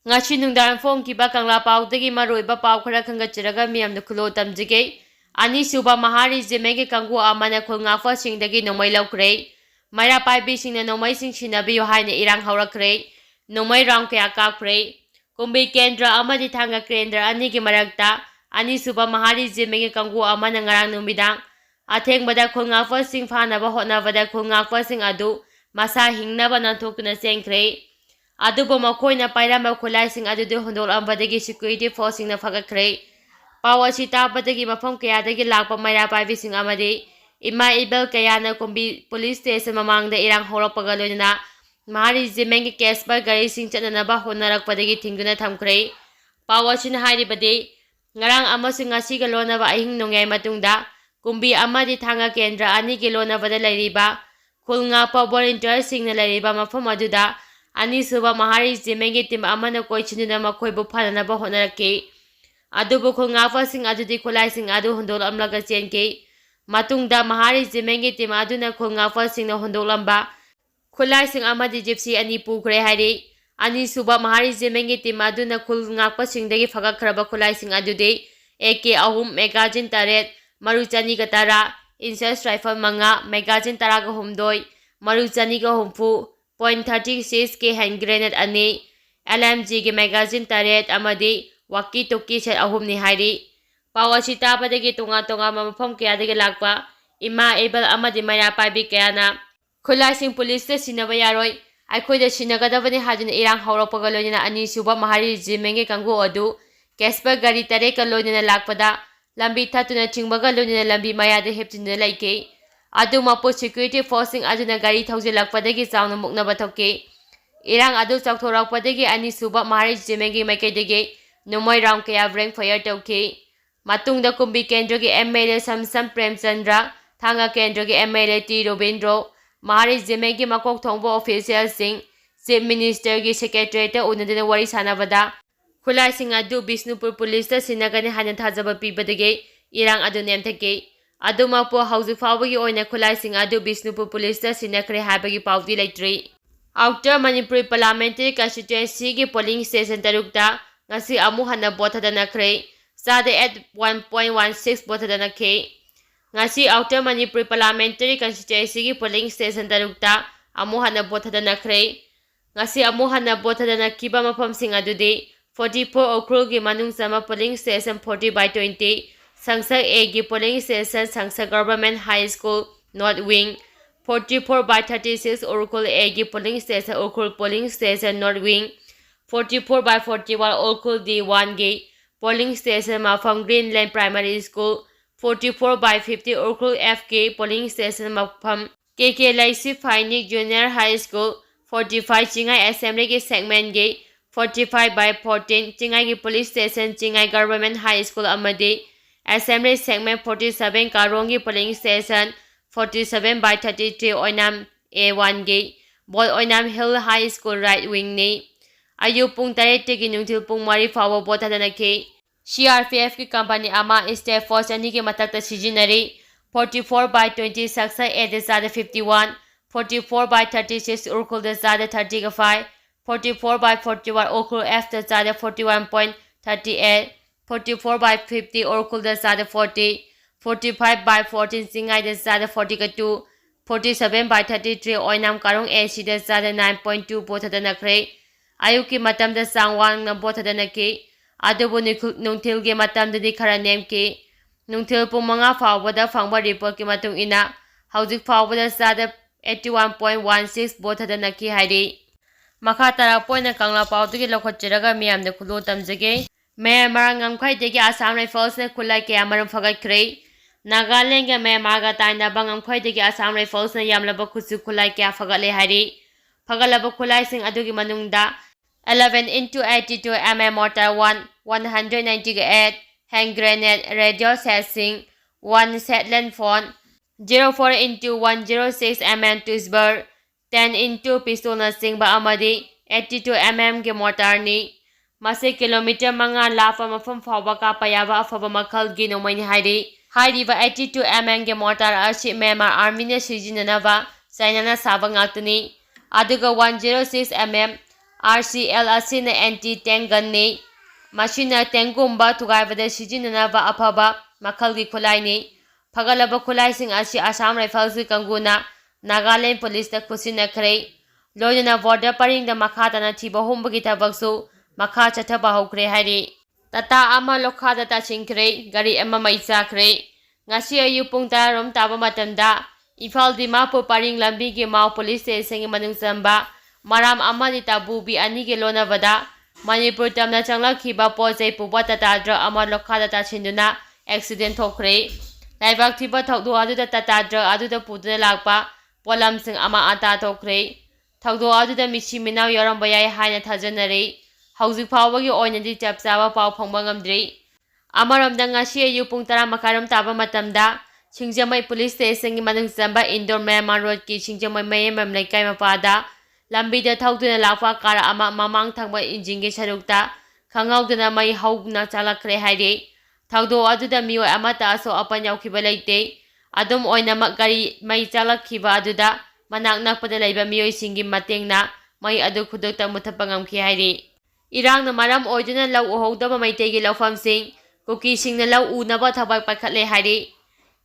Ngashi nungdaran fonkiba kangla paudagi maroiba pau khara khangatchiraga miyamna khulo tamjige ani suba mahari jemege kanggu amana khulngafa singdagi nomai laukre maira paibi singna nomai sing sinabiyo haina irang haurakre nomai round kaya kakre kumbi kendra amadi thanga kendra ani gi marakta ani suba mahari jemege kanggu amana ngarang numidang athengbada khulngafa sing phanaba hotnabada khulngafa sing adu masa hingnaba nanthokna sengkre adubo makoina pairamba khulaising adude hondolambadagi security force na phagakhre pawasi tabadagi mafam kayadagi lakpa maira paibising amadi ima ibel kayana kumbi police station mamangda irang horapaga loina mahari jimengi case ba gari sing chananaba honarakpadagi thingduna thamkhre pawasina hairibadi ngarang amasing ngasiga lonaba ahing nongyai matungda kumbi amadi thanga kendra ani gi lonabada lairiba khulnga pa volunteer singna lairiba mafam aduda ani suba mahari jimengi tim amana koichinuna makoibu phananaba honarake adubu khulngafa sing adudi khulai sing adu hondol amlaga chenke matungda mahari jimengi tim aduna khulngafa singna hondolamba khulai sing amadi gypsy ani pukhre hairi ani suba mahari jimengi tim aduna khulngakpa singdagi phagakhraba khulai sing adude AK ahum magazine taret maruchani gatara inches rifle manga magazine taraga humdoi maruchani ga humfu .36 के hand grenade ani LMG के magazine taret amadi waki toki set ahum ni hairi pawasi tabadagi tunga mafam kayadagi lakpa ima able amadi maira paibi kayana khulai sing police te sinaba yaroi aikhoida sinagadabani hajuna irang haurakpaga loina ani suba mahari jimenge kangu adu kespa gari tare ka loina lakpada lambi thatuna chingbaga loina lambi mayada hepchina laike adu mapo security forcing aduna gari thaujelakpadagi chauna muknaba thoke irang adu chakthorakpadagi ani suba mahari jimenge maikaidagi nomoi round kaya rank fire toke matungda kumbi kendra gi MLA samsam premchandra thanga kendra gi MLA T Robindro mahari jimenge makok thongbo official sing chief minister gi secretary ta unadina wari sanabada khulai sing adu Bisnupur police ta sinagani hanan thajaba pibadagi irang adu nemthake aduma po hauju fawagi oina khulai sing adu Bisnupur police ta sinakre habagi paudi laitre outer Manipur parliamentary constituency gi polling station tarukta ngasi amu hana bothadana khre sade at 1.16 bothadana ke ngasi outer Manipur parliamentary constituency gi polling station tarukta amu hana bothadana khre ngasi amu hana bothadana kiba mafam sing adude 44 okrul gi manung sama polling station 40/20 Sangsak A gi polling station Sangsak Government High School North Wing 44/36 Orkul A gi polling station Orkul polling station North Wing 44/41 Orkul D1 gi polling station Mafam Greenland Primary School 44/50 Orkul F gi polling station Mafam KK Laisi Phainik Junior High School 45 Chingai Assembly gi segment gi 45/14 Chingai gi police station Chingai Government High School amadi Assembly segment 47 Karongi polling station 47/33 Oinam A1 gi Bol Oinam Hill High School right wing ni ayu pung 8 gi nungthil pung 3 fawa bothadana ke CRPF ki company ama state force ani ki matakta sijinari 44/20 Saksa A de zada 51 44/36 Urkul de zada 30 44/41 Urkul F de zada 41.38 44/50 Orkul de zada 40 45/14 Singai de zada 42 47/33 Oinam Karong AC de zada 9.2 bothadana khre ayuki matam da sangwang na bothadana ke adubu nungthil ge matam da khara nem ke nungthil pung manga fawbada fangba report ki matung ina haujik fawbada zada 81.16 bothadana ki hairi makha tara poina kangla pawdu gi lokhotchiraga miyam de khulo tamjage Myanmar ngamkhai degi Assam Rifles ne khulai ke amaram fagat kre Nagaland ge Myanmar ga taina bangam khai degi Assam Rifles ne yamlaba khusu khulai ke fagat le hari fagalaba khulai sing adugi manungda 11x82 mm mortar 198 hand grenade radio setting 1 satellite phone 04x106 mm twistber 10x pistol na singba amadi 82 mm ge mortar ni Mase kilometer manga lafa mafam fawba ka payaba afaba makhal gi nomaini hairi hairiba 82 mm ge mortar ashi Myanmar army ne sijinanaba China na saba ngaktuni aduga 106 mm RCL asina anti-tank gunni. Masina tankgumba thugaibada sijinnanaba afaba makhalgi khulai Fagalaba khulaising asi Assam Rifles kanguna Nagaland Police da khusinakre. Loyana border paring da makhatana thiba humbagi thabaksu makha chathaba hokre hari. Tata ama lokhada ta chingkre gari ama mai chakre. Ngasi ayu pung 10 rom taba matamda Imphal Dimapur paring lambi gi Mau Police Station gi manung chamba maram amadi tabubi ani ge lonavada Manipur tamna changlakhiba pojai puba tata drug ama lokhada ta chinduna accident thokre. Laibak thiba thaudu aduda tata drug aduda puduna lakpa polamsing ama ata thokre. Thaudu aduda michi minaw yoramba yai haina thajanare. Hauzik phawbagi oinadi chap chaba paw phangba ngamdre. Amaramda ngasi ayu pung 10 makaram taba matamda Singjamai Police Station gi manung chamba Indore Myanmar Road ki Singjamai Mayamam Laikai mapada lambida thauduna lakpa kara ama mamang thangba engine gi sarukta khangauduna mai haugna chalakre haire. Thaudo aduda mioi amata aso apan yaukhiba leite adum oinamak gari mai chalakhiba aduda manak nakpada leiba mioi singi matengna mai adu khudukta muthapa ngamkhi haire. Erang na maram oiduna louoham meetei gi laufamsing kuki singna unaba thabak paikhatle haire.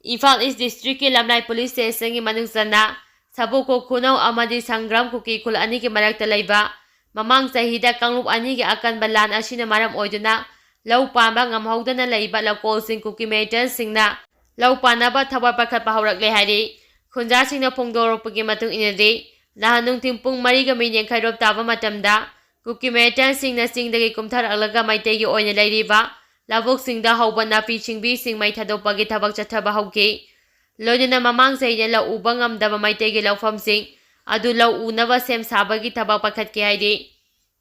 Imphal East District ki Lamlai Police Station gi manung chana saboko khunau amadi sangram kuki khul ani ki marakta leiba mamang chahida kanglup ani gi akan balan asina maram oiduna lau pamba ngamhaudana leiba lokol sing kuki meetei singna lau panaba thabak paikhatpa haurakle haire. Khunja singna phongdoropagi matung inade nahanung timpung 3 ga mineng khairop taba matamda kuki meetei singna singdagi kumtharaklaga meetei gi oina leiriba labok singda hauba napi chingbi sing mai thadopagi thabak chathaba hauke. Loyana mamang saina lau uba ngamdaba meetei gi laufam sing adu lau unaba sem sabagi thabak pakhatke haire.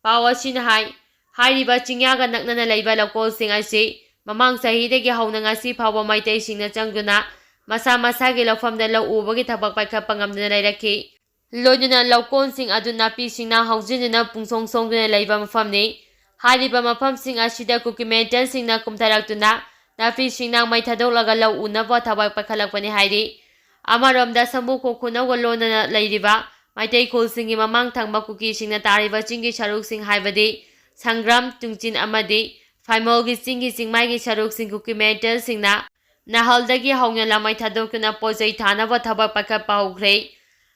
Pawa sin hai hairiba chingyaga naknana leiba lokol sing asi mamang sahidagi hauna ngasi phawba meetei singna changduna masa masagi laufamda lau ubagi thabak paikhatpa ngamdana leirakhi. Loyana lokol sing adu napi singna haujinna pungsong songduna leiba mafamni. Hairiba mafam sing asida kuki meetei singna kumtharaktuna napi singna mai thadolaga lau unaba thabak pakhalakpani haire. Amaramda sambuko khunauga lonana leiriba meetei khul singi mamang thangba kuki singna tariba chingi saruk sing haibadi sangram tungchin amadi faimolgi chingi chingmaigi saruk sing kuki meetei singna nahaldagi hauna lamai thadokuna pojai thanaba thabak pakhatpa hokre.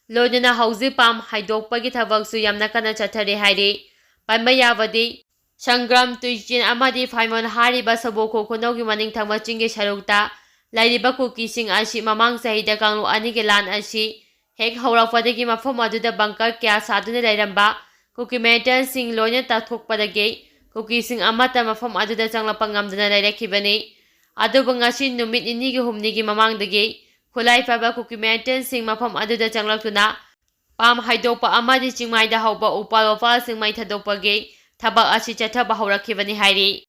Loyana hauji pam haidokpagi thabaksu yamna kana chathare haire. Paima yabadi sangram tuichin amadi faimon hariba saboko khunaugi maning thangba chingi sarukta lairiba kuki sing asi mamang sahida kanglu ani ge lan asi hek haurakpadagi mafam aduda bunker kya saduna leiramba kuki meetei sing loina tathokpadagi kuki sing amata mafam aduda changlapa ngamdana leirakhibani. Aduba ngasi numit 2 gi 3 gi mamangdagi khulai paba kuki meetei sing mafam aduda changlaktuna pam haidokpa amadi chingmaida hauba upal wapal sing mai thadokpagi thabak asi chathaba haurakhibani haire.